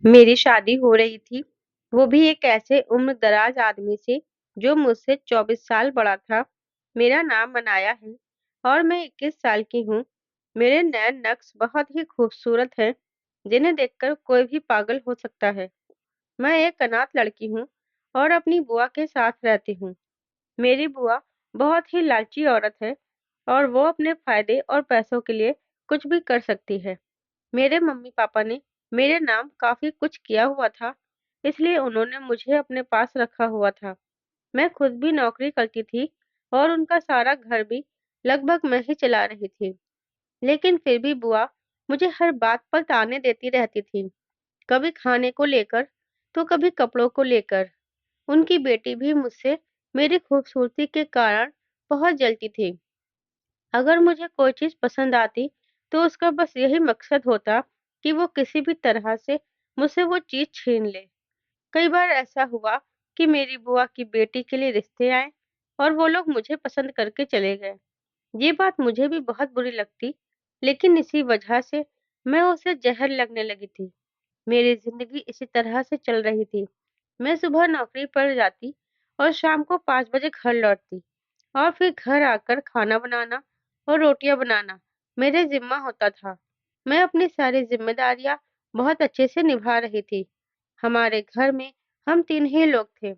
मेरी शादी हो रही थी, वो भी एक ऐसे उम्र-दराज़ आदमी से जो मुझसे 24 साल बड़ा था। मेरा नाम अनाया है और मैं 21 साल की हूँ। मेरे नैन-नक्श बहुत ही खूबसूरत हैं, जिन्हें देखकर कोई भी पागल हो सकता है। मैं एक अनाथ लड़की हूँ और अपनी बुआ के साथ रहती हूँ। मेरी बुआ बहुत ही लालची औरत है और वो अपने फ़ायदे और पैसों के लिए कुछ भी कर सकती है। मेरे मम्मी-पापा ने मेरे नाम काफ़ी कुछ किया हुआ था, इसलिए उन्होंने मुझे अपने पास रखा हुआ था। मैं खुद भी नौकरी करती थी और उनका सारा घर भी लगभग मैं ही चला रही थी। लेकिन फिर भी बुआ मुझे हर बात पर ताने देती रहती थी, कभी खाने को लेकर, तो कभी कपड़ों को लेकर। उनकी बेटी भी मुझसे मेरी खूबसूरती के कारण बहुत जलती थी। अगर मुझे कोई चीज़ पसंद आती, तो उसका बस यही मकसद होता कि वो किसी भी तरह से मुझसे वो चीज़ छीन ले। कई बार ऐसा हुआ कि मेरी बुआ की बेटी के लिए रिश्ते आए और वो लोग मुझे पसंद करके चले गए। ये बात मुझे भी बहुत बुरी लगती, लेकिन इसी वजह से मैं उसे जहर लगने लगी थी। मेरी ज़िंदगी इसी तरह से चल रही थी। मैं सुबह नौकरी पर जाती और शाम को 5 बजे घर लौटती और फिर घर आकर खाना बनाना और रोटियां बनाना मेरे ज़िम्मा होता था। मैं अपनी सारी ज़िम्मेदारियां बहुत अच्छे से निभा रही थी। हमारे घर में हम 3 ही लोग थे,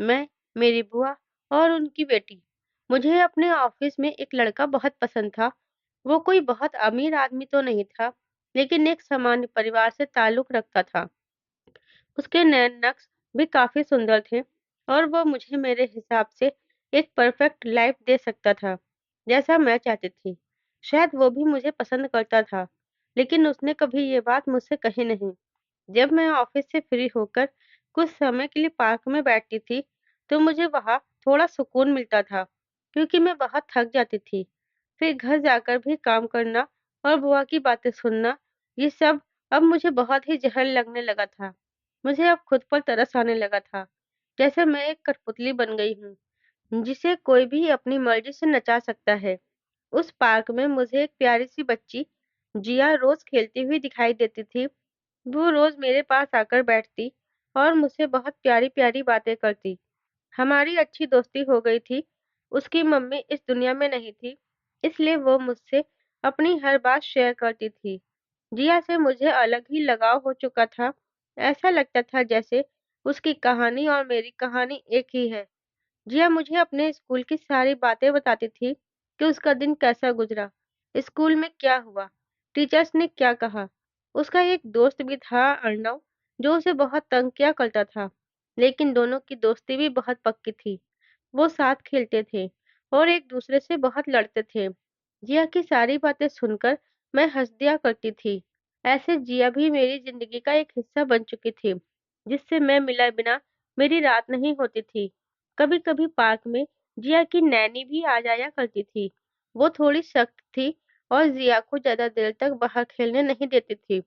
मैं, मेरी बुआ और उनकी बेटी। मुझे अपने ऑफिस में एक लड़का बहुत पसंद था। वो कोई बहुत अमीर आदमी तो नहीं था, लेकिन एक सामान्य परिवार से ताल्लुक रखता था। उसके नैन-नक्श भी काफ़ी सुंदर थे और वो मुझे मेरे हिसाब से एक परफेक्ट लाइफ दे सकता था, जैसा मैं चाहती थी। शायद वो भी मुझे पसंद करता था, लेकिन उसने कभी ये बात मुझसे कही नहीं। जब मैं ऑफिस से फ्री होकर कुछ समय के लिए पार्क में बैठती थी, तो मुझे वहाँ थोड़ा सुकून मिलता था, क्योंकि मैं बहुत थक जाती थी। फिर घर जाकर भी काम करना और बुआ की बातें सुनना, ये सब अब मुझे बहुत ही जहर लगने लगा था। मुझे अब खुद पर तरस आने लगा था, जैसे मैं एक कठपुतली बन गई हूँ, जिसे कोई भी अपनी मर्जी से नचा सकता है। उस पार्क में मुझे एक प्यारी-सी बच्ची, जिया रोज़ खेलती हुई दिखाई देती थी। वो रोज़ मेरे पास आकर बैठती और मुझसे बहुत प्यारी-प्यारी बातें करती। हमारी अच्छी दोस्ती हो गई थी। उसकी मम्मी इस दुनिया में नहीं थी, इसलिए वो मुझसे अपनी हर बात शेयर करती थी। जिया से मुझे अलग ही लगाव हो चुका था। ऐसा लगता था जैसे उसकी कहानी और मेरी कहानी एक ही है। जिया मुझे अपने स्कूल की सारी बातें बताती थी कि उसका दिन कैसा गुजरा, स्कूल में क्या हुआ, टीचर्स ने क्या कहा। उसका एक दोस्त भी था अर्णव, जो उसे बहुत तंग किया करता था, लेकिन दोनों की दोस्ती भी बहुत पक्की थी। वो साथ खेलते थे और एक दूसरे से बहुत लड़ते थे। जिया की सारी बातें सुनकर मैं हंस दिया करती थी। ऐसे जिया भी मेरी जिंदगी का एक हिस्सा बन चुकी थी, जिससे मैं मिला बिना मेरी रात नहीं होती थी। कभी-कभी पार्क में जिया की नैनी भी आ जाया करती थी। वो थोड़ी सख्त थी और जिया को ज़्यादा देर तक बाहर खेलने नहीं देती थी।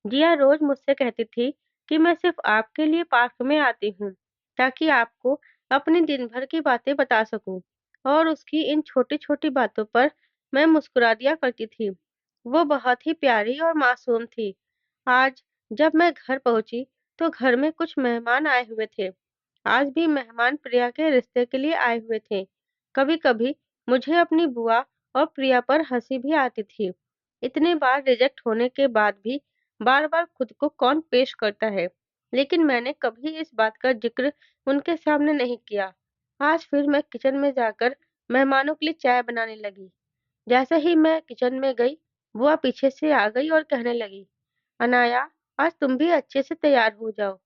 जिया रोज़ मुझसे कहती थी कि मैं सिर्फ़ आपके लिए पार्क में आती हूँ, ताकि आपको अपने दिन भर की बातें बता सकूँ और उसकी इन छोटी-छोटी बातों पर मैं मुस्कुरा दिया करती थी। वो बहुत ही प्यारी और मासूम थी। आज जब मैं घर पहुँची, तो घर में कुछ मेहमान आए हुए थे। आज भी मेहमान प्रिया के रिश्ते के लिए आए हुए थे। कभी-कभी मुझे अपनी बुआ और प्रिया पर हँसी भी आती थी। इतने बार रिजेक्ट होने के बाद भी बार-बार खुद को कौन पेश करता है? लेकिन मैंने कभी इस बात का ज़िक्र उनके सामने नहीं किया। आज फिर मैं किचन में जाकर मेहमानों के लिए चाय बनाने लगी। जैसे ही मैं किचन में गई, बुआ पीछे से आ गई और कहने लगी, "अनाया, आज तुम भी अच्छे से तैयार हो जाओ।"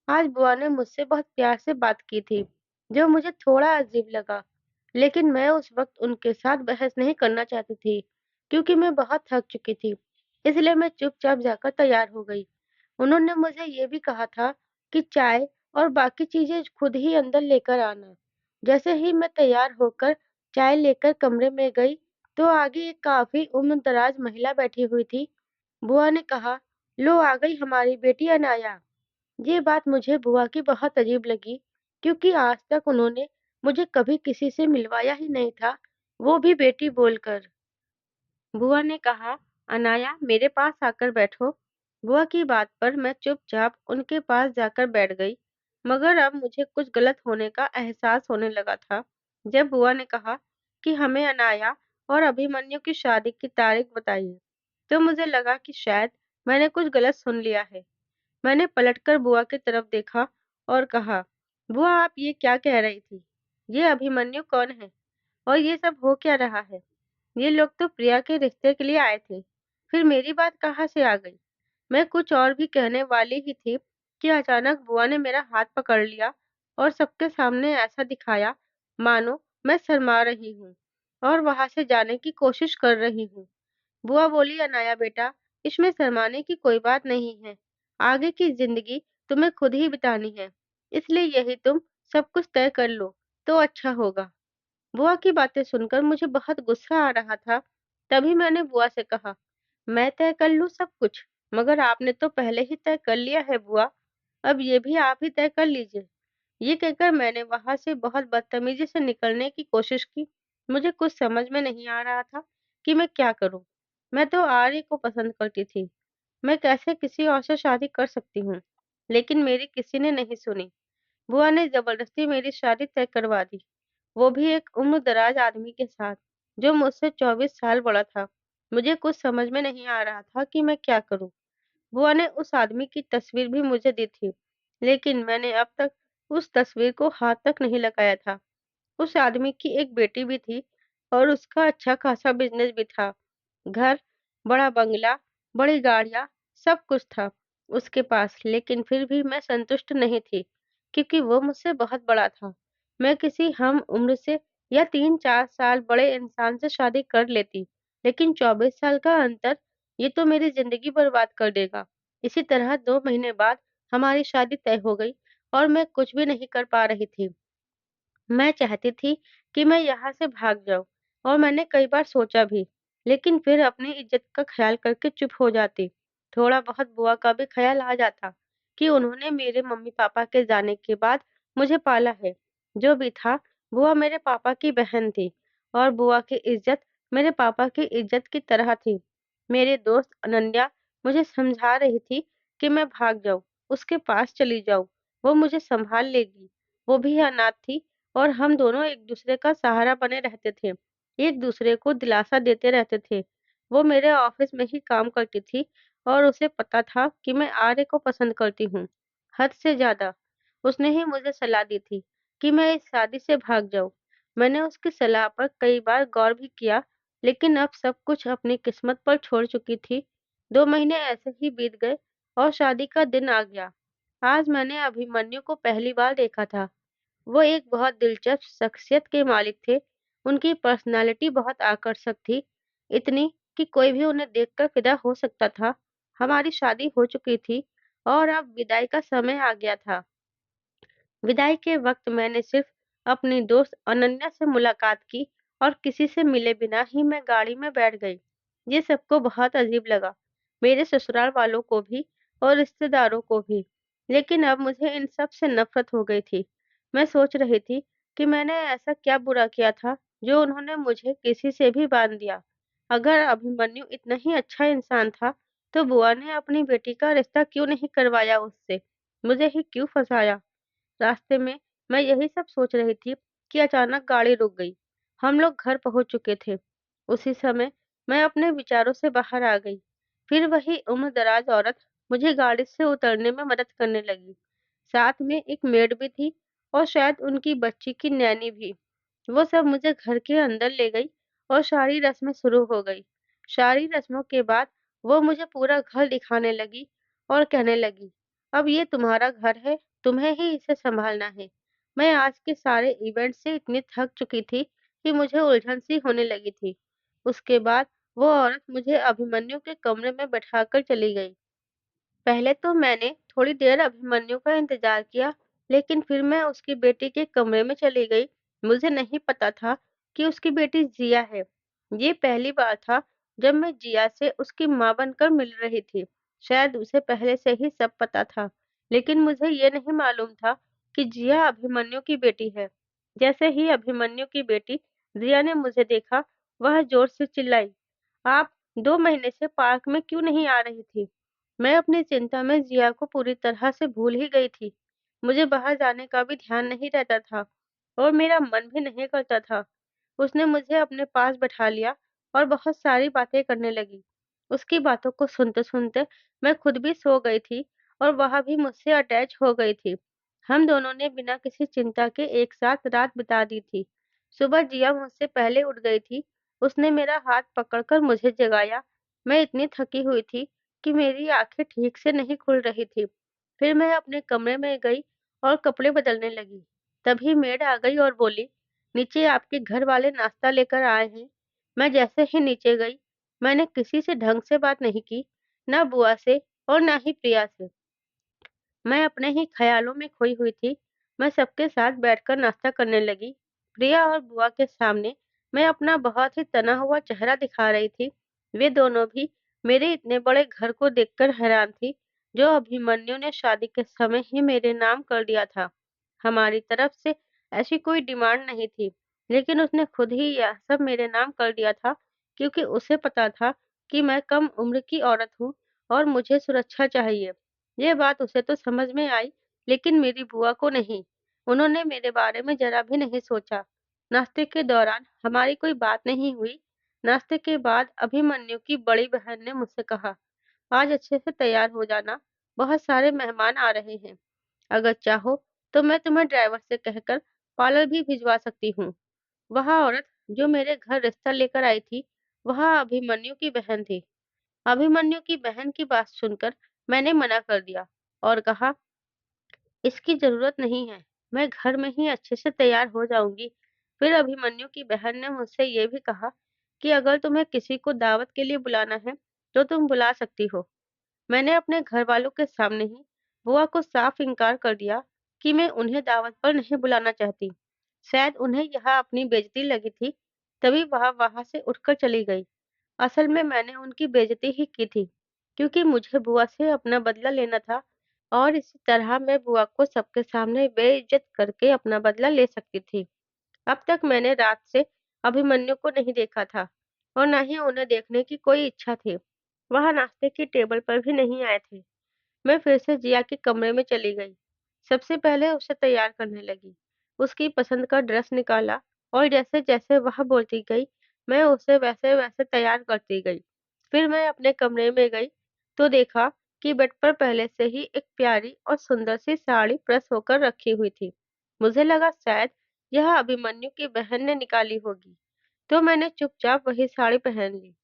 आज बुआ ने मुझसे बहुत प्यार से बात की थी, जो मुझे थोड़ा अजीब लगा, लेकिन मैं उस वक़्त उनके साथ बहस नहीं करना चाहती थी, क्योंकि मैं बहुत थक चुकी थी। इसलिए मैं चुपचाप जाकर तैयार हो गई। उन्होंने मुझे ये भी कहा था कि चाय और बाकी चीज़ें खुद ही अंदर लेकर आना। जैसे ही मैं तैयार होकर चाय लेकर कमरे में गई, तो आगे एक काफ़ी उम्र-दराज़ महिला बैठी हुई थी। बुआ ने कहा, "लो आ गई हमारी बेटी अनाया।" ये बात मुझे बुआ की बहुत अजीब लगी, क्योंकि आज तक उन्होंने मुझे कभी किसी से मिलवाया ही नहीं था, वो भी बेटी बोलकर। बुआ ने कहा, "अनाया, मेरे पास आकर बैठो।" बुआ की बात पर मैं चुपचाप उनके पास जाकर बैठ गई, मगर अब मुझे कुछ गलत होने का एहसास होने लगा था। जब बुआ ने कहा कि हमें अनाया और अभिमन्यु की शादी की तारीख बताइए, तो मुझे लगा कि शायद मैंने कुछ गलत सुन लिया है। मैंने पलटकर बुआ की तरफ देखा और कहा, बुआ आप ये क्या कह रही थी? ये अभिमन्यु कौन है? और ये सब हो क्या रहा है? ये लोग तो प्रिया के रिश्ते के लिए आए थे। फिर मेरी बात कहाँ से आ गई? मैं कुछ और भी कहने वाली ही थी कि अचानक बुआ ने मेरा हाथ पकड़ लिया और सबके सामने ऐसा दिखाया मानो मैं शर्मा रही हूँ और वहां से जाने की कोशिश कर रही हूँ। बुआ बोली, अनाया बेटा, इसमें शर्माने की कोई बात नहीं है। आगे की जिंदगी तुम्हें खुद ही बितानी है, इसलिए यही तुम सब कुछ तय कर लो तो अच्छा होगा। बुआ की बातें सुनकर मुझे बहुत गुस्सा आ रहा था। तभी मैंने बुआ से कहा, मैं तय कर लूं सब कुछ? मगर आपने तो पहले ही तय कर लिया है बुआ। अब ये भी आप ही तय कर लीजिए। ये कहकर मैंने वहां से बहुत बदतमीजी से निकलने की कोशिश की। मुझे कुछ समझ में नहीं आ रहा था कि मैं क्या करूं। मैं तो आर्य को पसंद करती थी। मैं कैसे किसी और से शादी कर सकती हूँ? लेकिन मेरी किसी ने नहीं सुनी। बुआ ने जबरदस्ती मेरी शादी तय करवा दी, वो भी एक उम्र-दराज आदमी के साथ, जो मुझसे 24 साल बड़ा था। मुझे कुछ समझ में नहीं आ रहा था कि मैं क्या करूँ। बुआ ने उस आदमी की तस्वीर भी मुझे दी थी, लेकिन मैंने अब तक उस तस्वीर को हाथ तक नहीं लगाया था। उस आदमी की एक बेटी भी थी और उसका अच्छा खासा बिज़नेस भी था। घर, बड़ा बंगला, बड़ी गाड़ियाँ, सब कुछ था उसके पास, लेकिन फिर भी मैं संतुष्ट नहीं थी, क्योंकि वो मुझसे बहुत बड़ा था। मैं किसी हम उम्र से या 3-4 साल बड़े इंसान से शादी कर लेती, लेकिन 24 साल का अंतर, ये तो मेरी ज़िंदगी बर्बाद कर देगा। इसी तरह 2 महीने बाद हमारी शादी तय हो गई और मैं कुछ भी नहीं कर पा रही थी। मैं चाहती थी कि मैं यहाँ से भाग जाऊँ और मैंने कई बार सोचा भी, लेकिन फिर अपनी इज़्ज़त का ख़्याल करके चुप हो जाती। थोड़ा बहुत बुआ का भी ख़्याल आ जाता कि उन्होंने मेरे मम्मी-पापा के जाने के बाद मुझे पाला है। जो भी था, बुआ मेरे पापा की बहन थी और बुआ की इज़्ज़त मेरे पापा की इज़्ज़त की तरह थी। मेरे दोस्त अनन्या मुझे समझा रही थी कि मैं भाग जाऊँ, उसके पास चली जाऊँ, वो मुझे सँभाल लेगी। वो भी अनाथ थी और हम दोनों एक-दूसरे का सहारा बने रहते थे, एक-दूसरे को दिलासा देते रहते थे। वो मेरे ऑफ़िस में ही काम करती थी और उसे पता था कि मैं आर्य को पसंद करती हूँ, हद से ज़्यादा। उसने ही मुझे सलाह दी थी कि मैं इस शादी से भाग जाऊँ। मैंने उसकी सलाह पर कई बार गौर भी किया, लेकिन अब सब कुछ अपनी किस्मत पर छोड़ चुकी थी। 2 महीने ऐसे ही बीत गए और शादी का दिन आ गया। आज मैंने अभिमन्यु को पहली बार देखा था। वो एक बहुत दिलचस्प शख्सियत के मालिक थे। उनकी पर्सनैलिटी बहुत आकर्षक थी, इतनी कि कोई भी उन्हें देखकर फ़िदा हो सकता था। हमारी शादी हो चुकी थी और अब विदाई का समय आ गया था। विदाई के वक़्त मैंने सिर्फ़ अपनी दोस्त अनन्या से मुलाकात की और किसी से मिले बिना ही मैं गाड़ी में बैठ गई। ये सबको बहुत अजीब लगा, मेरे ससुराल वालों को भी और रिश्तेदारों को भी। लेकिन अब मुझे इन सब से नफ़रत हो गई थी। मैं सोच रही थी कि मैंने ऐसा क्या बुरा किया था, जो उन्होंने मुझे किसी से भी बाँध दिया। अगर अभिमन्यु इतना ही अच्छा इंसान था, तो बुआ ने अपनी बेटी का रिश्ता क्यों नहीं करवाया उससे? मुझे ही क्यों फँसाया? रास्ते में मैं यही सब सोच रही थी कि अचानक गाड़ी रुक गई। हम लोग घर पहुंच चुके थे। उसी समय मैं अपने विचारों से बाहर आ गई। फिर वही उम्रदराज औरत मुझे गाड़ी से उतरने में मदद करने लगी। साथ में एक मेड भी थी और शायद उनकी बच्ची की नैनी भी। वो सब मुझे घर के अंदर ले गई और सारी रस्में शुरू हो गई। सारी रस्मों के बाद वो मुझे पूरा घर दिखाने लगी और कहने लगी, अब ये तुम्हारा घर है, तुम्हें ही इसे संभालना है। मैं आज के सारे इवेंट से इतनी थक चुकी थी कि मुझे उलझन सी होने लगी थी। उसके बाद वो औरत मुझे अभिमन्यु के कमरे में बैठाकर चली गई। पहले तो मैंने थोड़ी देर अभिमन्यु का इंतजार किया, लेकिन फिर मैं उसकी बेटी के कमरे में चली गई। मुझे नहीं पता था कि उसकी बेटी जिया है। ये पहली बार था जब मैं जिया से उसकी माँ बनकर मिल रही थी। शायद उसे पहले से ही सब पता था, लेकिन मुझे ये नहीं मालूम था कि जिया अभिमन्यु की बेटी है। जैसे ही अभिमन्यु की बेटी जिया ने मुझे देखा, वह जोर से चिल्लाई, आप 2 महीने से पार्क में क्यों नहीं आ रही थी? मैं अपनी चिंता में जिया को पूरी तरह से भूल ही गई थी। मुझे बाहर जाने का भी ध्यान नहीं रहता था और मेरा मन भी नहीं करता था। उसने मुझे अपने पास बैठा लिया और बहुत सारी बातें करने लगी। उसकी बातों को सुनते-सुनते मैं खुद भी सो गई थी और वह भी मुझसे अटैच हो गई थी। हम दोनों ने बिना किसी चिंता के एक साथ रात बिता दी थी। सुबह जिया मुझसे पहले उठ गई थी। उसने मेरा हाथ पकड़कर मुझे जगाया। मैं इतनी थकी हुई थी कि मेरी आंखें ठीक से नहीं खुल रही थी। फिर मैं अपने कमरे में गई और कपड़े बदलने लगी। तभी मेड आ गई और बोली, नीचे आपके घर वाले नाश्ता लेकर आए हैं। मैं जैसे ही नीचे गई, मैंने किसी से ढंग से बात नहीं की, ना बुआ से और ना ही प्रिया से। मैं अपने ही ख्यालों में खोई हुई थी। मैं सबके साथ बैठकर नाश्ता करने लगी। प्रिया और बुआ के सामने मैं अपना बहुत ही तना हुआ चेहरा दिखा रही थी। वे दोनों भी मेरे इतने बड़े घर को देखकर हैरान थी, जो अभिमन्यु ने शादी के समय ही मेरे नाम कर दिया था। हमारी तरफ से ऐसी कोई डिमांड नहीं थी, लेकिन उसने खुद ही यह सब मेरे नाम कर दिया था, क्योंकि उसे पता था कि मैं कम उम्र की औरत हूँ और मुझे सुरक्षा चाहिए। ये बात उसे तो समझ में आई, लेकिन मेरी बुआ को नहीं। उन्होंने मेरे बारे में जरा भी नहीं सोचा। नाश्ते के दौरान हमारी कोई बात नहीं हुई। नाश्ते के बाद अभिमन्यु की बड़ी बहन ने मुझसे कहा, आज अच्छे से तैयार हो जाना, बहुत सारे मेहमान आ रहे हैं। अगर चाहो तो मैं तुम्हें ड्राइवर से कहकर पार्लर भी भिजवा सकती हूँ। वह औरत जो मेरे घर रिश्ता लेकर आई थी, वह अभिमन्यु की बहन थी। अभिमन्यु की बहन की बात सुनकर मैंने मना कर दिया और कहा, इसकी ज़रूरत नहीं है, मैं घर में ही अच्छे से तैयार हो जाऊँगी। फिर अभिमन्यु की बहन ने मुझसे ये भी कहा कि अगर तुम्हें किसी को दावत के लिए बुलाना है, तो तुम बुला सकती हो। मैंने अपने घरवालों के सामने ही बुआ को साफ इनकार कर दिया कि मैं उन्हें दावत पर नहीं बुलाना चाहती। शायद उन्हें यह अपनी बेइज्जती लगी थी, तभी वह वहाँ से उठकर चली गई। असल में मैंने उनकी बेइज्जती ही की थी, क्योंकि मुझे बुआ से अपना बदला लेना था और इसी तरह मैं बुआ को सबके सामने बेइज्जत करके अपना बदला ले सकती थी। अब तक मैंने रात से अभिमन्यु को नहीं देखा था और न ही उन्हें देखने की कोई इच्छा थी। वह नाश्ते की टेबल पर भी नहीं आए थे। मैं फिर से जिया के कमरे में चली गई। सबसे पहले उसे तैयार करने लगी। उसकी पसंद का ड्रेस निकाला और जैसे-जैसे वह बोलती गई, मैं उसे वैसे-वैसे तैयार करती गई। फिर मैं अपने कमरे में गई, तो देखा कि बेड पर पहले से ही एक प्यारी और सुंदर सी साड़ी प्रेस होकर रखी हुई थी। मुझे लगा शायद यह अभिमन्यु की बहन ने निकाली होगी, तो मैंने चुपचाप वही साड़ी पहन ली।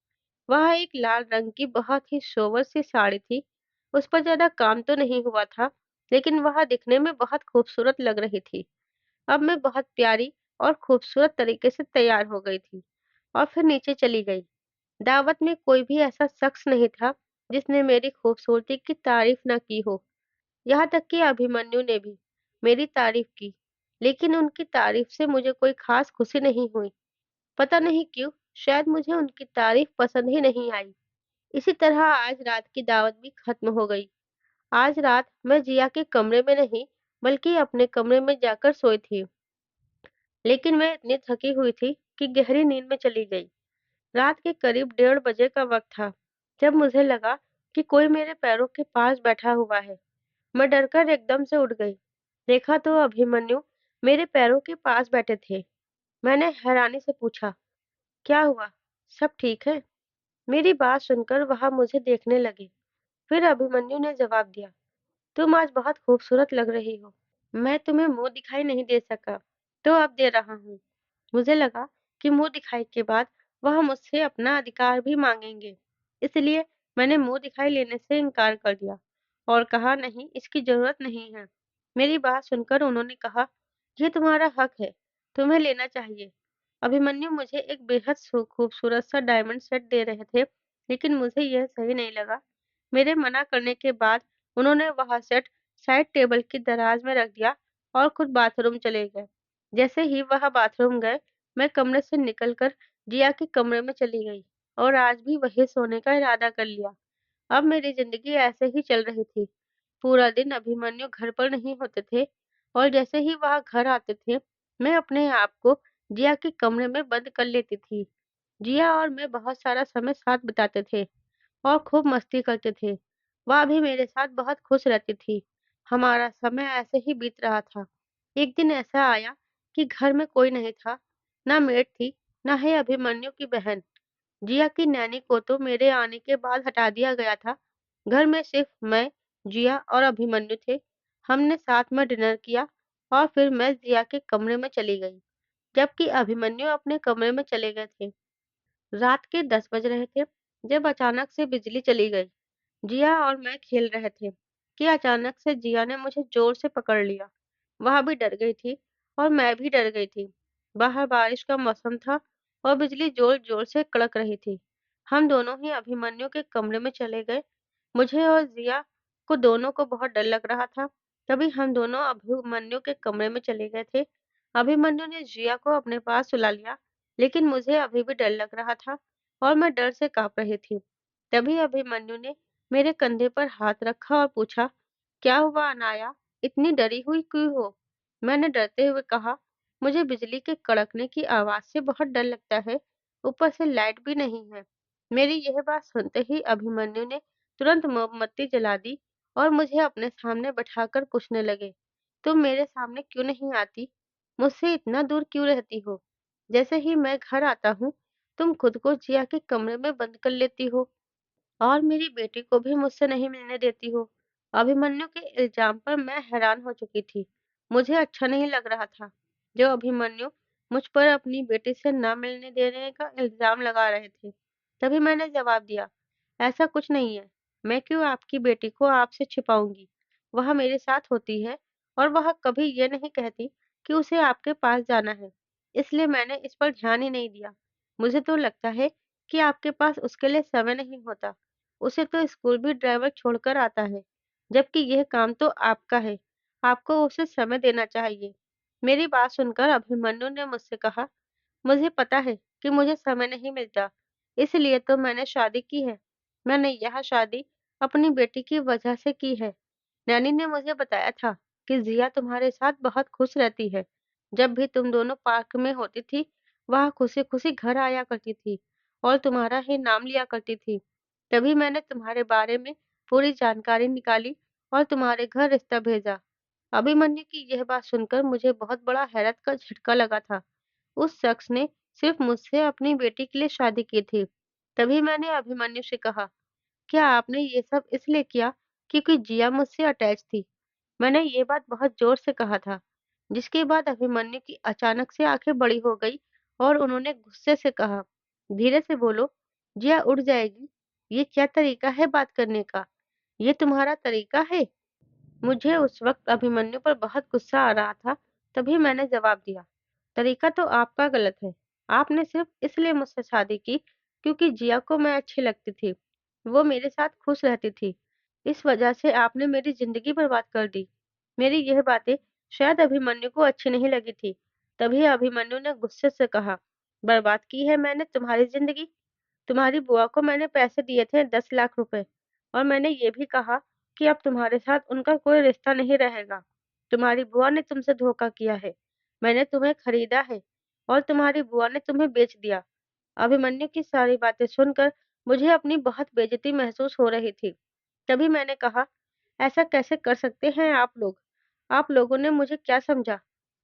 वह एक लाल रंग की बहुत ही सोबर सी साड़ी थी। उस पर ज़्यादा काम तो नहीं हुआ था, लेकिन वह दिखने में बहुत खूबसूरत लग रही थी। अब मैं बहुत प्यारी और खूबसूरत तरीके से तैयार हो गई थी और फिर नीचे चली गई। दावत में कोई भी ऐसा शख्स नहीं था जिसने मेरी खूबसूरती की तारीफ ना की हो। यहाँ तक कि अभिमन्यु ने भी मेरी तारीफ की, लेकिन उनकी तारीफ से मुझे कोई खास खुशी नहीं हुई। पता नहीं क्यों, शायद मुझे उनकी तारीफ पसंद ही नहीं आई। इसी तरह आज रात की दावत भी खत्म हो गई। आज रात मैं जिया के कमरे में नहीं, बल्कि अपने कमरे में जाकर सोई थी। लेकिन मैं इतनी थकी हुई थी कि गहरी नींद में चली गई। रात के करीब 1:30 का वक्त था, जब मुझे लगा कि कोई मेरे पैरों के पास बैठा हुआ है। मैं डरकर एकदम से उठ गई। देखा तो अभिमन्यु मेरे पैरों के पास बैठे थे। मैंने हैरानी से पूछा, क्या हुआ? सब ठीक है? मेरी बात सुनकर वह मुझे देखने लगे। फिर अभिमन्यु ने जवाब दिया, तुम आज बहुत खूबसूरत लग रही हो। मैं तुम्हें मुँह दिखाई नहीं दे सका, तो अब दे रहा हूँ। मुझे लगा कि मुँह दिखाई के बाद वह मुझसे अपना अधिकार भी माँगेंगे। इसलिए मैंने मुँह दिखाई लेने से इनकार कर दिया और कहा, नहीं, इसकी ज़रूरत नहीं है। मेरी बात सुनकर उन्होंने कहा, ये तुम्हारा हक है, तुम्हें लेना चाहिए। अभिमन्यु मुझे एक बेहद खूबसूरत सा डायमंड सेट दे रहे थे, लेकिन मुझे यह सही नहीं लगा। मेरे मना करने के बाद उन्होंने वह सेट साइड टेबल की दराज में रख दिया और खुद बाथरूम चले गए। जैसे ही वह बाथरूम गए, मैं कमरे से निकलकर जिया के कमरे में चली गई और आज भी वहीं सोने का इरादा कर लिया। अब मेरी ज़िंदगी ऐसे ही चल रही थी। पूरा दिन अभिमन्यु घर पर नहीं होते थे और जैसे ही वह घर आते थे, मैं अपने आप को जिया के कमरे में बंद कर लेती थी। जिया और मैं बहुत सारा समय साथ बिताते थे और खूब मस्ती करते थे। वह भी मेरे साथ बहुत खुश रहती थी। हमारा समय ऐसे ही बीत रहा था। एक दिन ऐसा आया कि घर में कोई नहीं था, ना मेड थी, ना ही अभिमन्यु की बहन। जिया की नैनी को तो मेरे आने के बाद हटा दिया गया था। घर में सिर्फ मैं, जिया और अभिमन्यु थे। हमने साथ में डिनर किया और फिर मैं जिया के कमरे में चली गई, जबकि अभिमन्यु अपने कमरे में चले गए थे। रात के 10 बज रहे थे जब अचानक से बिजली चली गई। जिया और मैं खेल रहे थे कि अचानक से जिया ने मुझे जोर से पकड़ लिया। वह भी डर गई थी और मैं भी डर गई थी। बाहर बारिश का मौसम था और बिजली जोर जोर से कड़क रही थी। हम दोनों ही अभिमन्यु के कमरे में चले गए। मुझे और जिया को दोनों को बहुत डर लग रहा था। तभी हम दोनों अभिमन्यु के कमरे में चले गए थे। अभिमन्यु ने जिया को अपने पास सुला लिया, लेकिन मुझे अभी भी डर लग रहा था और मैं डर से कांप रही थी। तभी अभिमन्यु ने मेरे कंधे पर हाथ रखा और पूछा, क्या हुआ अनाया? इतनी डरी हुई क्यों हो? मैंने डरते हुए कहा, मुझे बिजली के कड़कने की आवाज से बहुत डर लगता है। ऊपर से लाइट भी नहीं है। मेरी यह बात सुनते ही अभिमन्यु ने तुरंत मोमबत्ती जला दी और मुझे अपने सामने बैठाकर पूछने लगे, तुम मेरे सामने क्यों नहीं आती? मुझसे इतना दूर क्यों रहती हो? जैसे ही मैं घर आता हूँ, तुम खुद को जिया के कमरे में बंद कर लेती हो और मेरी बेटी को भी मुझसे नहीं मिलने देती हो। अभिमन्यु के इल्जाम पर मैं हैरान हो चुकी थी। मुझे अच्छा नहीं लग रहा था जो अभिमन्यु मुझ पर अपनी बेटी से न मिलने देने का इल्जाम लगा रहे थे। तभी मैंने जवाब दिया, ऐसा कुछ नहीं है। मैं क्यों आपकी बेटी को आपसे छिपाऊंगी? वह मेरे साथ होती है और वह कभी ये नहीं कहती कि उसे आपके पास जाना है। इसलिए मैंने इस पर ध्यान ही नहीं दिया। मुझे तो लगता है कि आपके पास उसके लिए समय नहीं होता। उसे तो स्कूल भी ड्राइवर छोड़कर आता है, जबकि यह काम तो आपका है। आपको उसे समय देना चाहिए। मेरी बात सुनकर अभिमन्यु ने मुझसे कहा, मुझे पता है कि मुझे समय नहीं मिलता, इसलिए तो मैंने शादी की है। मैंने यह शादी अपनी बेटी की वजह से की है। नैनी ने मुझे बताया था कि जिया तुम्हारे साथ बहुत खुश रहती है। जब भी तुम दोनों पार्क में होती थी, वह खुशी खुशी घर आया करती थी और तुम्हारा ही नाम लिया करती थी। तभी मैंने तुम्हारे बारे में पूरी जानकारी निकाली और तुम्हारे घर रिश्ता भेजा। अभिमन्यु की यह बात सुनकर मुझे बहुत बड़ा हैरत का झटका लगा था। उस शख्स ने सिर्फ मुझसे अपनी बेटी के लिए शादी की थी। तभी मैंने अभिमन्यु से कहा, क्या आपने ये सब इसलिए किया क्योंकि जिया मुझसे अटैच थी? मैंने ये बात बहुत जोर से कहा था, जिसके बाद अभिमन्यु की अचानक से आंखें बड़ी हो गई और उन्होंने गुस्से से कहा, धीरे से बोलो, जिया उड़ जाएगी। ये क्या तरीका है बात करने का? ये तुम्हारा तरीका है? मुझे उस वक्त अभिमन्यु पर बहुत गुस्सा आ रहा था। तभी मैंने जवाब दिया, तरीका तो आपका गलत है। आपने सिर्फ इसलिए मुझसे शादी की क्योंकि जिया को मैं अच्छी लगती थी। वो मेरे साथ खुश रहती थी। इस वजह से आपने मेरी जिंदगी बर्बाद कर दी। मेरी यह बातें शायद अभिमन्यु को अच्छी नहीं लगी थी। तभी अभिमन्यु ने गुस्से से कहा, बर्बाद की है मैंने तुम्हारी जिंदगी? तुम्हारी बुआ को मैंने पैसे दिए थे 10 लाख रुपए और मैंने ये भी कहा कि अब तुम्हारे साथ उनका कोई रिश्ता नहीं रहेगा। तुम्हारी बुआ ने तुमसे धोखा किया है। मैंने तुम्हें खरीदा है और तुम्हारी बुआ ने तुम्हें बेच दिया। अभिमन्यु की सारी बातें सुनकर मुझे अपनी बहुत बेइज्जती महसूस हो रही थी। तभी मैंने कहा, ऐसा कैसे कर सकते हैं आप लोग? आप लोगों ने मुझे क्या समझा?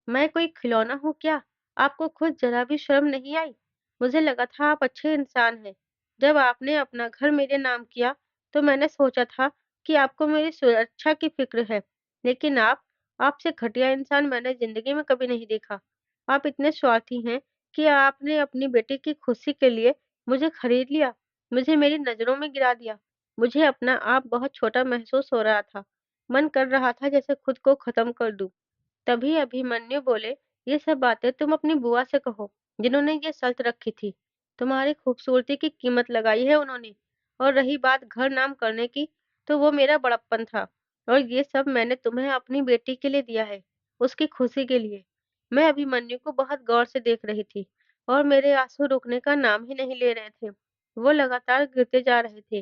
मैं कोई खिलौना हूँ क्या? आपको खुद जरा भी शर्म नहीं आई? मुझे लगा था आप अच्छे इंसान हैं। जब आपने अपना घर मेरे नाम किया, तो मैंने सोचा था कि आपको मेरी सुरक्षा की फिक्र है। लेकिन आपसे घटिया इंसान मैंने जिंदगी में कभी नहीं देखा। आप इतने स्वार्थी हैं कि आपने अपनी बेटी की खुशी के लिए मुझे खरीद लिया, मुझे मेरी नज़रों में गिरा दिया। मुझे अपना आप बहुत छोटा महसूस हो रहा था। मन कर रहा था जैसे खुद को खत्म कर दूं। तभी अभिमन्यु बोले, ये सब बातें तुम अपनी बुआ से कहो, जिन्होंने ये शर्त रखी थी। तुम्हारी खूबसूरती की कीमत लगाई है उन्होंने। और रही बात घर नाम करने की, तो वो मेरा बड़प्पन था। और ये सब मैंने तुम्हें अपनी बेटी के लिए दिया है, उसकी खुशी के लिए। मैं अभिमन्यु को बहुत गौर से देख रही थी और मेरे आंसू रुकने का नाम ही नहीं ले रहे थे। वो लगातार गिरते जा रहे थे।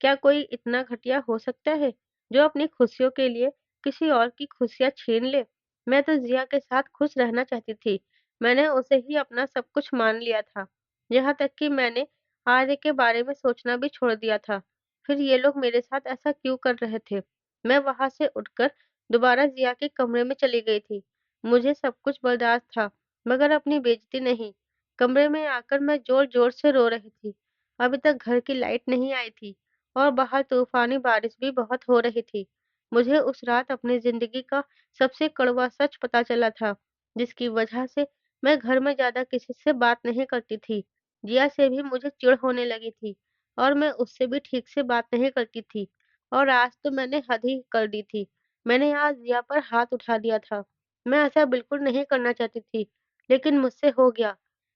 क्या कोई इतना घटिया हो सकता है जो अपनी खुशियों के लिए किसी और की खुशियां छीन ले? मैं तो जिया के साथ खुश रहना चाहती थी। मैंने उसे ही अपना सब कुछ मान लिया था। यहाँ तक कि मैंने आर्य के बारे में सोचना भी छोड़ दिया था। फिर ये लोग मेरे साथ ऐसा क्यों कर रहे थे? मैं वहाँ से उठकर दोबारा ज़िया के कमरे में चली गई थी। मुझे सब कुछ बर्दाश्त था, मगर अपनी बेइज़्ज़ती नहीं। कमरे में आकर मैं ज़ोर-ज़ोर से रो रही थी। अभी तक घर की लाइट नहीं आई थी और बाहर तूफ़ानी बारिश भी बहुत हो रही थी। मुझे उस रात अपनी ज़िंदगी का सबसे कड़वा सच पता चला था, जिसकी वजह से मैं घर में ज़्यादा किसी से बात नहीं करती थी। जिया से भी मुझे चिढ़ होने लगी थी और मैं उससे भी ठीक से बात नहीं करती थी और आज तो मैंने हद ही कर दी थी। मैंने आज जिया पर हाथ उठा दिया था। मैं ऐसा बिल्कुल नहीं करना चाहती थी, लेकिन मुझसे हो गया।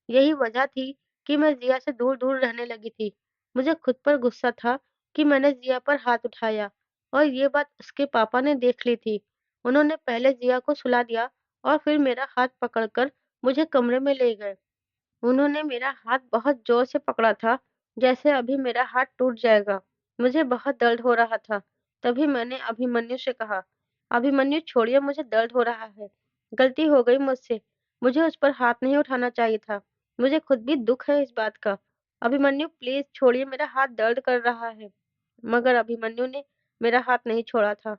यही वजह थी कि मैं जिया से दूर-दूर रहने लगी थी। मुझे खुद पर गुस्सा था कि मैंने जिया पर हाथ उठाया और ये बात उसके पापा ने देख ली थी। उन्होंने पहले जिया को सुला दिया और फिर मेरा हाथ पकड़कर मुझे कमरे में ले गए। उन्होंने मेरा हाथ बहुत ज़ोर से पकड़ा था, जैसे अभी मेरा हाथ टूट जाएगा। मुझे बहुत दर्द हो रहा था। तभी मैंने अभिमन्यु से कहा, "अभिमन्यु छोड़िए, मुझे दर्द हो रहा है। गलती हो गई मुझसे। मुझे उस पर हाथ नहीं उठाना चाहिए था। मुझे खुद भी दुःख है इस बात का। अभिमन्यु प्लीज़ छोड़िए, मेरा हाथ दर्द कर रहा है।" मगर अभिमन्यु ने मेरा हाथ नहीं छोड़ा था।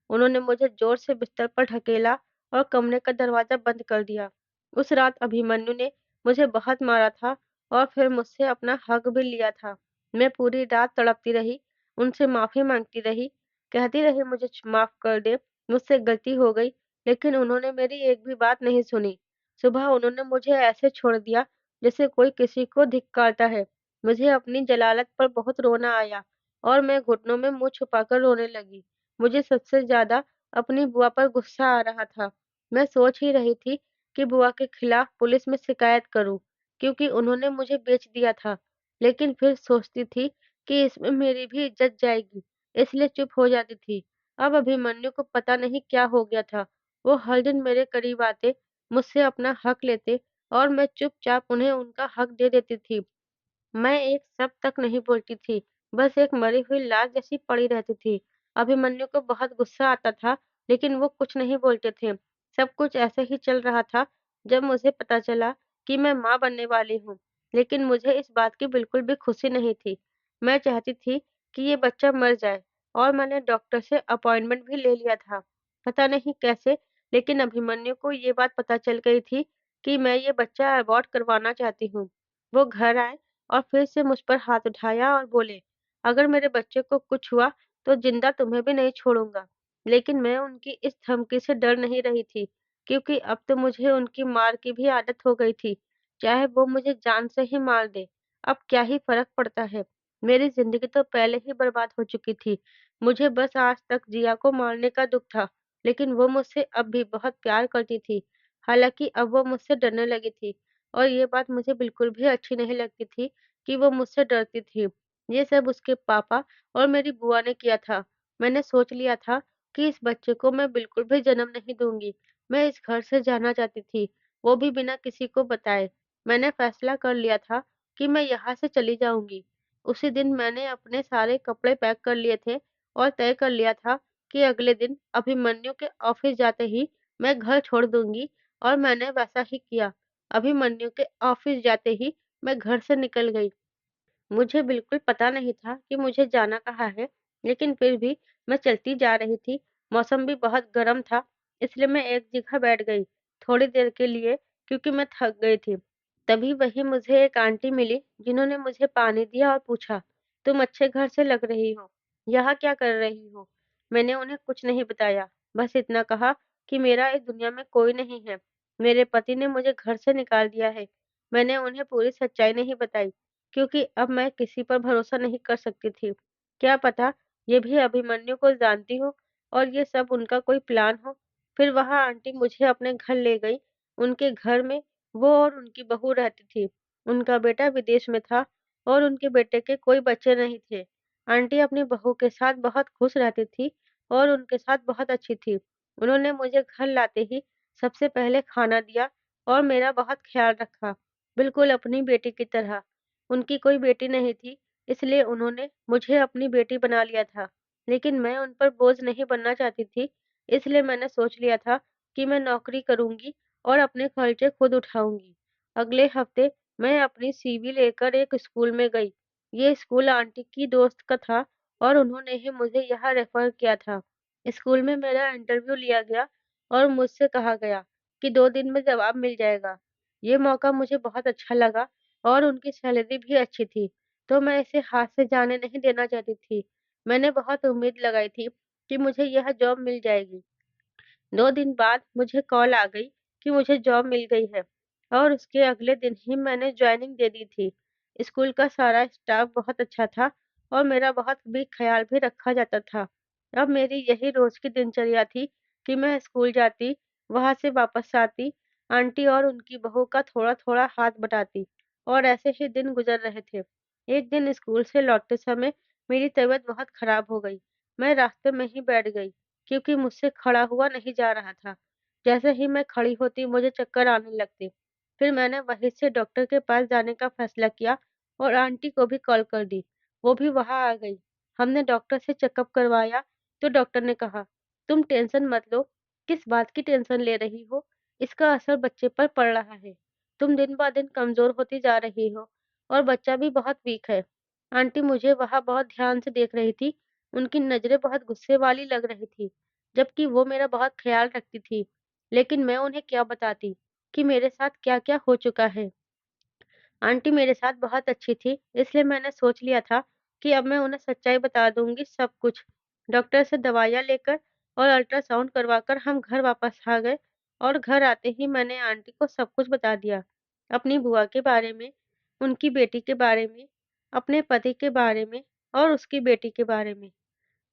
उन्होंने मुझे ज़ोर से बिस्तर पर ढकेला और कमरे का दरवाज़ा बंद कर दिया। उस रात अभिमन्यु ने मुझे बहुत मारा था और फिर मुझसे अपना हक भी लिया था। मैं पूरी रात तड़पती रही, उनसे माफ़ी माँगती रही, कहती रही मुझे माफ़ कर दें, मुझसे गलती हो गई, लेकिन उन्होंने मेरी एक भी बात नहीं सुनी। सुबह उन्होंने मुझे ऐसे छोड़ दिया जैसे कोई किसी को धिक्कारता है। मुझे अपनी जलालत पर बहुत रोना आया और मैं घुटनों में मुँह छुपाकर रोने लगी। मुझे सबसे ज़्यादा अपनी बुआ पर गुस्सा आ रहा था। मैं सोच ही रही थी कि बुआ के खिलाफ पुलिस में शिकायत करूं, क्योंकि उन्होंने मुझे बेच दिया था। लेकिन फिर सोचती थी कि इसमें मेरी भी इज्जत जाएगी, इसलिए चुप हो जाती थी। अब अभिमन्यु को पता नहीं क्या हो गया था। वो हर दिन मेरे करीब आते, मुझसे अपना हक लेते और मैं चुपचाप उन्हें उनका हक दे देती थी। मैं एक शब्द तक नहीं बोलती थी, बस एक मरी हुई लाश जैसी पड़ी रहती थी। अभिमन्यु को बहुत गुस्सा आता था, लेकिन वो कुछ नहीं बोलते थे। सब कुछ ऐसे ही चल रहा था जब मुझे पता चला कि मैं माँ बनने वाली हूँ, लेकिन मुझे इस बात की बिल्कुल भी खुशी नहीं थी। मैं चाहती थी कि ये बच्चा मर जाए और मैंने डॉक्टर से अपॉइंटमेंट भी ले लिया था। पता नहीं कैसे, लेकिन अभिमन्यु को ये बात पता चल गई थी कि मैं ये बच्चा अबॉर्ट करवाना चाहती हूँ। वो घर आए और फिर से मुझ पर हाथ उठाया और बोले, "अगर मेरे बच्चे को कुछ हुआ, तो ज़िंदा तुम्हें भी नहीं छोड़ूँगा।" लेकिन मैं उनकी इस धमकी से डर नहीं रही थी, क्योंकि अब तो मुझे उनकी मार की भी आदत हो गई थी। चाहे वो मुझे जान से ही मार दें, अब क्या ही फ़र्क पड़ता है। मेरी ज़िंदगी तो पहले ही बर्बाद हो चुकी थी। मुझे बस आज तक जिया को मारने का दुःख था, लेकिन वो मुझसे अब भी बहुत प्यार करती थी। हालाँकि अब वो मुझसे डरने लगी थी और ये बात मुझे बिल्कुल भी अच्छी नहीं लगती थी कि वो मुझसे डरती थी। ये सब उसके पापा और मेरी बुआ ने किया था। मैंने सोच लिया था कि इस बच्चे को मैं बिल्कुल भी जन्म नहीं दूँगी। मैं इस घर से जाना चाहती थी, वो भी बिना किसी को बताए। मैंने फैसला कर लिया था कि मैं यहाँ से चली जाऊँगी। उसी दिन मैंने अपने सारे कपड़े पैक कर लिए थे और तय कर लिया था कि अगले दिन अभिमन्यु के ऑफ़िस जाते ही मैं घर छोड़ दूँगी और मैंने वैसा ही किया। अभिमन्यु के ऑफ़िस जाते ही मैं घर से निकल गई। मुझे बिल्कुल पता नहीं था कि मुझे जाना कहाँ है, लेकिन फिर भी मैं चलती जा रही थी। मौसम भी बहुत गर्म था, इसलिए मैं एक जगह बैठ गई, थोड़ी देर के लिए, क्योंकि मैं थक गई थी। तभी वहीं मुझे एक आंटी मिली, जिन्होंने मुझे पानी दिया और पूछा, "तुम अच्छे घर से लग रही हो, यहाँ क्या कर रही हो?" मैंने उन्हें कुछ नहीं बताया, बस इतना कहा कि मेरा इस दुनिया में कोई नहीं है। मेरे पति ने मुझे घर से निकाल दिया है। मैंने उन्हें पूरी सच्चाई नहीं बताई, क्योंकि अब मैं किसी पर भरोसा नहीं कर सकती थी। क्या पता ये भी अभिमन्यु को जानती हो और ये सब उनका कोई प्लान हो। फिर वह आंटी मुझे अपने घर ले गई। उनके घर में वो और उनकी बहू रहती थी। उनका बेटा विदेश में था और उनके बेटे के कोई बच्चे नहीं थे। आंटी अपनी बहू के साथ बहुत खुश रहती थी और उनके साथ बहुत अच्छी थी। उन्होंने मुझे घर लाते ही सबसे पहले खाना दिया और मेरा बहुत ख़्याल रखा, बिल्कुल अपनी बेटी की तरह। उनकी कोई बेटी नहीं थी, इसलिए उन्होंने मुझे अपनी बेटी बना लिया था। लेकिन मैं उन पर बोझ नहीं बनना चाहती थी, इसलिए मैंने सोच लिया था कि मैं नौकरी करूँगी और अपने खर्चे खुद उठाऊँगी। अगले हफ्ते मैं अपनी सीवी लेकर एक स्कूल में गई। ये स्कूल आंटी की दोस्त का था और उन्होंने ही मुझे यहाँ रेफ़र किया था। स्कूल में मेरा इंटरव्यू लिया गया और मुझसे कहा गया कि 2 दिन में जवाब मिल जाएगा। ये मौका मुझे बहुत अच्छा लगा और उनकी सैलरी भी अच्छी थी, तो मैं इसे हाथ से जाने नहीं देना चाहती थी। मैंने बहुत उम्मीद लगाई थी कि मुझे यह जॉब मिल जाएगी। 2 दिन बाद मुझे कॉल आ गई कि मुझे जॉब मिल गई है और उसके अगले दिन ही मैंने जॉइनिंग दे दी थी। स्कूल का सारा स्टाफ बहुत अच्छा था और मेरा बहुत भी ख़्याल भी रखा जाता था। अब मेरी यही रोज़ की दिनचर्या थी कि मैं स्कूल जाती, वहाँ से वापस आती, आंटी और उनकी बहू का थोड़ा-थोड़ा हाथ बटाती और ऐसे ही दिन गुज़र रहे थे। एक दिन स्कूल से लौटते समय मेरी तबीयत बहुत ख़राब हो गई। मैं रास्ते में ही बैठ गई। क्योंकि मुझसे खड़ा हुआ नहीं जा रहा था। जैसे ही मैं खड़ी होती मुझे चक्कर आने लगते। फिर मैंने वहीं से डॉक्टर के पास जाने का फैसला किया और आंटी को भी कॉल कर दी। वो भी वहाँ आ गई। हमने डॉक्टर से चेकअप करवाया तो डॉक्टर ने कहा, "तुम टेंशन मत लो। किस बात की टेंशन ले रही हो? इसका असर बच्चे पर पड़ रहा है। तुम दिन-ब-दिन कमज़ोर होती जा रही हो और बच्चा भी बहुत वीक है।" आंटी मुझे वहाँ बहुत ध्यान से देख रही थी। उनकी नज़रें बहुत गुस्से वाली लग रही थी। जबकि वो मेरा बहुत ख़्याल रखती थी। लेकिन मैं उन्हें क्या बताती कि मेरे साथ क्या-क्या हो चुका है। आंटी मेरे साथ बहुत अच्छी थी, इसलिए मैंने सोच लिया था कि अब मैं उन्हें सच्चाई बता दूँगी सब कुछ। डॉक्टर से दवाइयाँ लेकर और अल्ट्रासाउंड करवाकर हम घर वापस आ गए और घर आते ही मैंने आंटी को सब कुछ बता दिया। अपनी बुआ के बारे में, उनकी बेटी के बारे में, अपने पति के बारे में और उसकी बेटी के बारे में।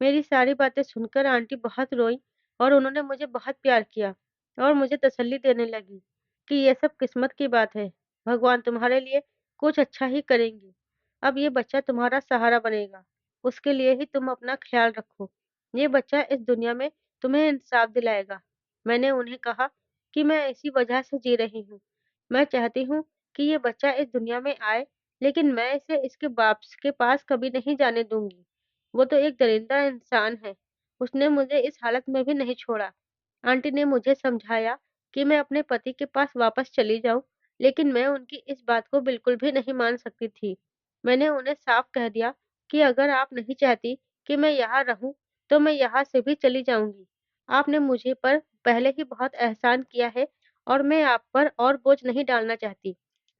मेरी सारी बातें सुनकर आंटी बहुत रोईं और उन्होंने मुझे बहुत प्यार किया और मुझे तसल्ली देने लगी कि ये सब किस्मत की बात है। भगवान तुम्हारे लिए कुछ अच्छा ही करेंगे। अब ये बच्चा तुम्हारा सहारा बनेगा। उसके लिए ही तुम अपना ख्याल रखो। ये बच्चा इस दुनिया में तुम्हें इंसाफ दिलाएगा। मैंने उन्हें कहा कि मैं इसी वजह से जी रही हूँ। मैं चाहती हूँ कि ये बच्चा इस दुनिया में आए, लेकिन मैं इसे इसके बाप के पास कभी नहीं जाने दूँगी। वो तो एक दरिंदा इंसान है। उसने मुझे इस हालत में भी नहीं छोड़ा। आंटी ने मुझे समझाया कि मैं अपने पति के पास वापस चली जाऊँ, लेकिन मैं उनकी इस बात को बिल्कुल भी नहीं मान सकती थी। मैंने उन्हें साफ कह दिया कि अगर आप नहीं चाहती कि मैं यहाँ रहूँ, तो मैं यहाँ से भी चली जाऊँगी। आपने मुझे पर पहले ही बहुत एहसान किया है और मैं आप पर और बोझ नहीं डालना चाहती।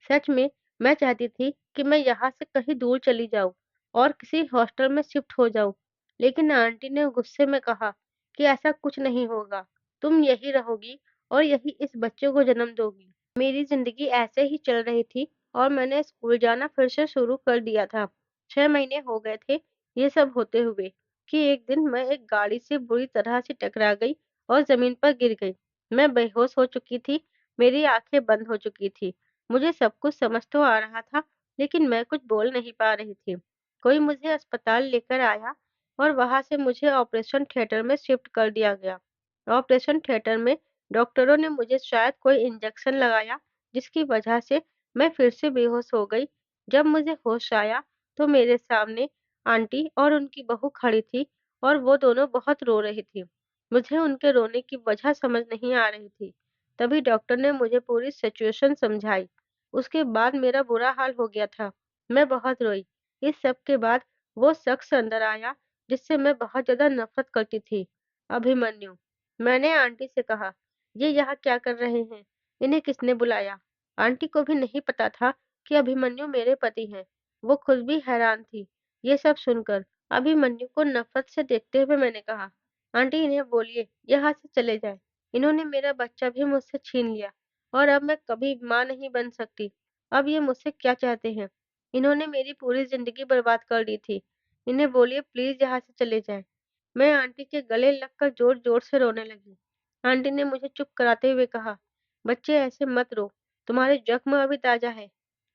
सच में, मैं चाहती थी कि मैं यहाँ से कहीं दूर चली जाऊँ और किसी हॉस्टल में शिफ्ट हो जाऊँ। लेकिन आंटी ने गुस्से में कहा कि ऐसा कुछ नहीं होगा। तुम यहीं रहोगी और यहीं इस बच्चे को जन्म दोगी। मेरी ज़िंदगी ऐसे ही चल रही थी और मैंने स्कूल जाना फिर से शुरू कर दिया था। 6 महीने हो गए थे ये सब होते हुए कि एक दिन मैं एक गाड़ी से बुरी तरह से टकरा गई और ज़मीन पर गिर गई। मैं बेहोश हो चुकी थी, मेरी आँखें बंद हो चुकी थी। मुझे सब कुछ समझ तो आ रहा था, लेकिन मैं कुछ बोल नहीं पा रही थी। कोई मुझे अस्पताल लेकर आया और वहाँ से मुझे ऑपरेशन थिएटर में शिफ्ट कर दिया गया। ऑपरेशन थिएटर में डॉक्टरों ने मुझे शायद कोई इंजेक्शन लगाया, जिसकी वजह से मैं फिर से बेहोश हो गई। जब मुझे होश आया, तो मेरे सामने आंटी और उनकी बहू खड़ी थी और वो दोनों बहुत रो रही थी। मुझे उनके रोने की वजह समझ नहीं आ रही थी। तभी डॉक्टर ने मुझे पूरी सिचुएशन समझाई। उसके बाद मेरा बुरा हाल हो गया था। मैं बहुत रोई। इस सब के बाद वो शख्स अंदर आया, जिससे मैं बहुत ज़्यादा नफ़रत करती थी, अभिमन्यु। मैंने आंटी से कहा, "ये यहाँ क्या कर रहे हैं? इन्हें किसने बुलाया?" आंटी को भी नहीं पता था कि अभिमन्यु मेरे पति हैं। वो खुद भी हैरान थी। ये सब सुनकर अभिमन्यु को नफ़रत से देखते हुए मैंने कहा, "आंटी इन्हें बोलिए, यहाँ से चले जाएँ। इन्होंने मेरा बच्चा भी मुझसे छीन लिया और अब मैं कभी माँ नहीं बन सकती। अब ये मुझसे क्या चाहते हैं? इन्होंने मेरी पूरी ज़िंदगी बर्बाद कर दी थी। इन्हें बोलिए प्लीज़ यहाँ से चले जाएँ।" मैं आंटी के गले लगकर ज़ोर-ज़ोर से रोने लगी। आंटी ने मुझे चुप कराते हुए कहा, "बच्चे ऐसे मत रो, तुम्हारे ज़ख्म अभी ताज़ा है।"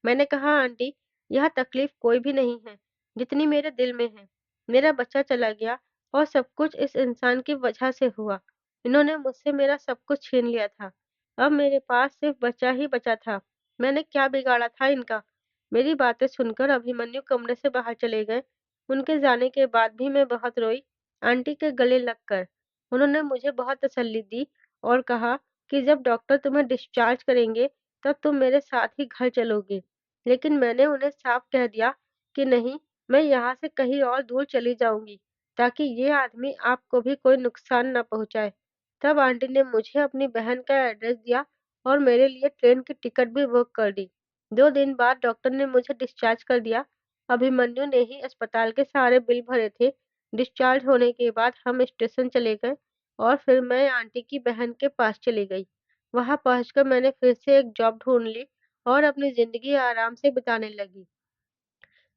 मैंने कहा, "आंटी, यहाँ तकलीफ़ कोई भी नहीं है, जितनी मेरे दिल में है। मेरा बच्चा चला गया और सब कुछ इस इंसान की वजह से हुआ। इन्होंने मुझसे मेरा सब कुछ छीन लिया था। अब मेरे पास सिर्फ़ बच्चा ही बचा था। मैंने क्या बिगाड़ा था इनका?" मेरी बातें सुनकर अभिमन्यु कमरे से बाहर चले गए। उनके जाने के बाद भी मैं बहुत रोई, आंटी के गले लगकर। उन्होंने मुझे बहुत तसल्ली दी और कहा कि जब डॉक्टर तुम्हें डिस्चार्ज करेंगे, तब तुम मेरे साथ ही घर चलोगे। लेकिन मैंने उन्हें साफ कह दिया कि नहीं, मैं यहाँ से कहीं और दूर चली जाऊँगी, ताकि ये आदमी आपको भी कोई नुकसान ना पहुँचाए। तब आंटी ने मुझे अपनी बहन का एड्रेस दिया और मेरे लिए ट्रेन की टिकट भी बुक कर दी। 2 दिन बाद डॉक्टर ने मुझे डिस्चार्ज कर दिया। अभिमन्यु ने ही अस्पताल के सारे बिल भरे थे। डिस्चार्ज होने के बाद हम स्टेशन चले गए और फिर मैं आंटी की बहन के पास चली गई। वहाँ पहुँचकर मैंने फिर से एक जॉब ढूँढ ली और अपनी ज़िंदगी आराम से बिताने लगी।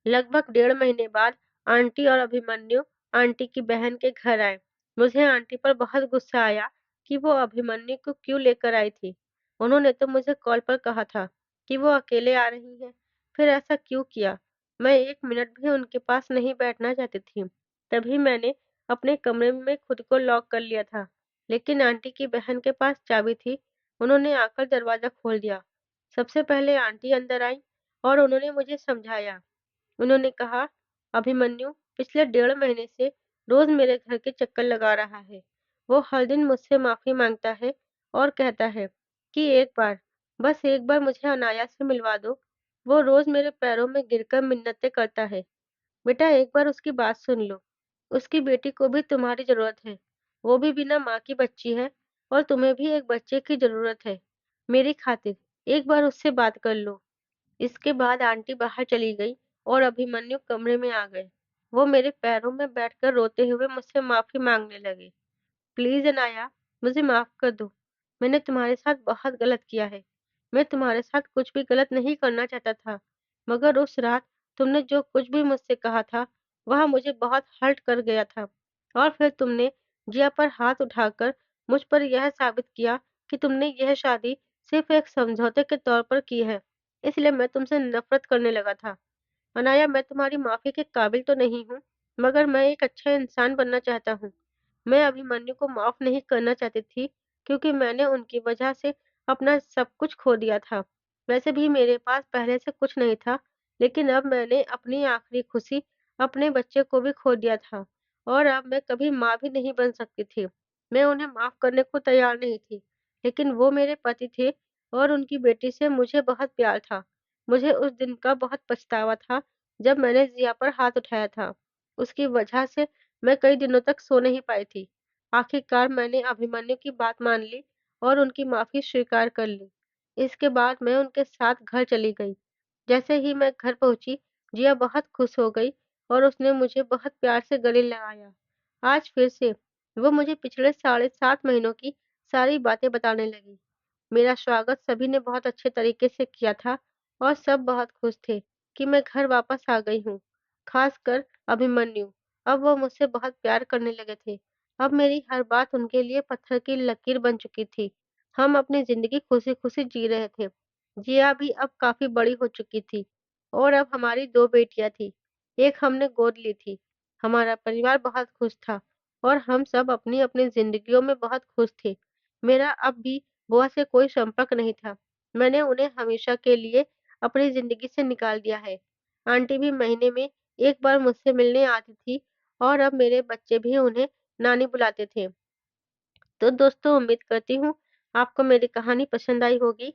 लगभग 1.5 महीने बाद आंटी और अभिमन्यु आंटी की बहन के घर आए। मुझे आंटी पर बहुत गुस्सा आया कि वो अभिमन्यु को क्यों लेकर आई थी। उन्होंने तो मुझे कॉल पर कहा था कि वो अकेले आ रही हैं, फिर ऐसा क्यों किया? मैं 1 मिनट भी उनके पास नहीं बैठना चाहती थी। तभी मैंने अपने कमरे में खुद को लॉक कर लिया था, लेकिन आंटी की बहन के पास चाबी थी। उन्होंने आकर दरवाज़ा खोल दिया। सबसे पहले आंटी अंदर आई और उन्होंने मुझे समझाया। उन्होंने कहा, "अभिमन्यु पिछले 1.5 महीने से रोज़ मेरे घर के चक्कर लगा रहा है। वो हर दिन मुझसे माफ़ी माँगता है और कहता है कि एक बार, बस एक बार मुझे अनाया से मिलवा दो। वो रोज़ मेरे पैरों में गिरकर मिन्नतें करता है। बेटा एक बार उसकी बात सुन लो। उसकी बेटी को भी तुम्हारी ज़रूरत है। वो भी बिना माँ की बच्ची है और तुम्हें भी एक बच्चे की ज़रूरत है। मेरी खातिर एक बार उससे बात कर लो।" इसके बाद आंटी बाहर चली गई और अभिमन्यु कमरे में आ गए। वो मेरे पैरों में बैठकर रोते हुए मुझसे माफ़ी माँगने लगे। प्लीज़ अनाया, मुझे माफ़ कर दो। मैंने तुम्हारे साथ बहुत गलत किया है। मैं तुम्हारे साथ कुछ भी गलत नहीं करना चाहता था, मगर उस रात तुमने जो कुछ भी मुझसे कहा था, वह मुझे बहुत हर्ट कर गया था। और फिर तुमने जिया पर हाथ उठाकर मुझ पर यह साबित किया कि तुमने यह शादी सिर्फ़ एक समझौते के तौर पर की है। इसलिए मैं तुमसे नफ़रत करने लगा था। अनाया, मैं तुम्हारी माफ़ी के काबिल तो नहीं हूँ, मगर मैं एक अच्छा इंसान बनना चाहता हूँ। मैं अभिमन्यु को माफ़ नहीं करना चाहती थी, क्योंकि मैंने उनकी वजह से अपना सब कुछ खो दिया था। वैसे भी मेरे पास पहले से कुछ नहीं था, लेकिन अब मैंने अपनी आखिरी खुशी, अपने बच्चे को भी खो दिया था और अब मैं कभी माँ भी नहीं बन सकती थी। मैं उन्हें माफ़ करने को तैयार नहीं थी, लेकिन वो मेरे पति थे और उनकी बेटी से मुझे बहुत प्यार था। मुझे उस दिन का बहुत पछतावा था, जब मैंने ज़िया पर हाथ उठाया था। उसकी वजह से मैं कई दिनों तक सो नहीं पाई थी। आखिरकार मैंने अभिमन्यु की बात मान ली और उनकी माफ़ी स्वीकार कर ली। इसके बाद मैं उनके साथ घर चली गई। जैसे ही मैं घर पहुँची, जिया बहुत खुश हो गई और उसने मुझे बहुत प्यार से गले लगाया। आज फिर से वो मुझे पिछले साढ़े 7 महीनों की सारी बातें बताने लगी। मेरा स्वागत सभी ने बहुत अच्छे तरीके से किया था और सब बहुत खुश थे कि मैं घर वापस आ गई हूँ। खासकर अभिमन्यु, अब वो मुझसे बहुत प्यार करने लगे थे। अब मेरी हर बात उनके लिए पत्थर की लकीर बन चुकी थी। हम अपनी ज़िंदगी खुशी-खुशी जी रहे थे। जिया भी अब काफ़ी बड़ी हो चुकी थी और अब हमारी 2 बेटियाँ थीं। एक हमने गोद ली थी। हमारा परिवार बहुत खुश था और हम सब अपनी-अपनी ज़िंदगियों में बहुत खुश थे। मेरा अब भी बुआ से कोई संपर्क नहीं था। मैंने उन्हें हमेशा के लिए अपनी ज़िंदगी से निकाल दिया है। आंटी भी महीने में 1 बार मुझसे मिलने आती थी और अब मेरे बच्चे भी उन्हें नानी बुलाते थे। तो दोस्तों, उम्मीद करती हूँ आपको मेरी कहानी पसंद आई होगी।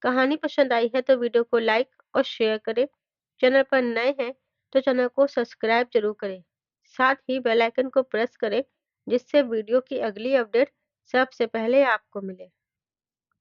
कहानी पसंद आई है तो वीडियो को लाइक और शेयर करें। चैनल पर नए हैं तो चैनल को सब्सक्राइब ज़रूर करें। साथ ही बेल आइकन को प्रेस करें, जिससे वीडियो की अगली अपडेट सबसे पहले आपको मिले।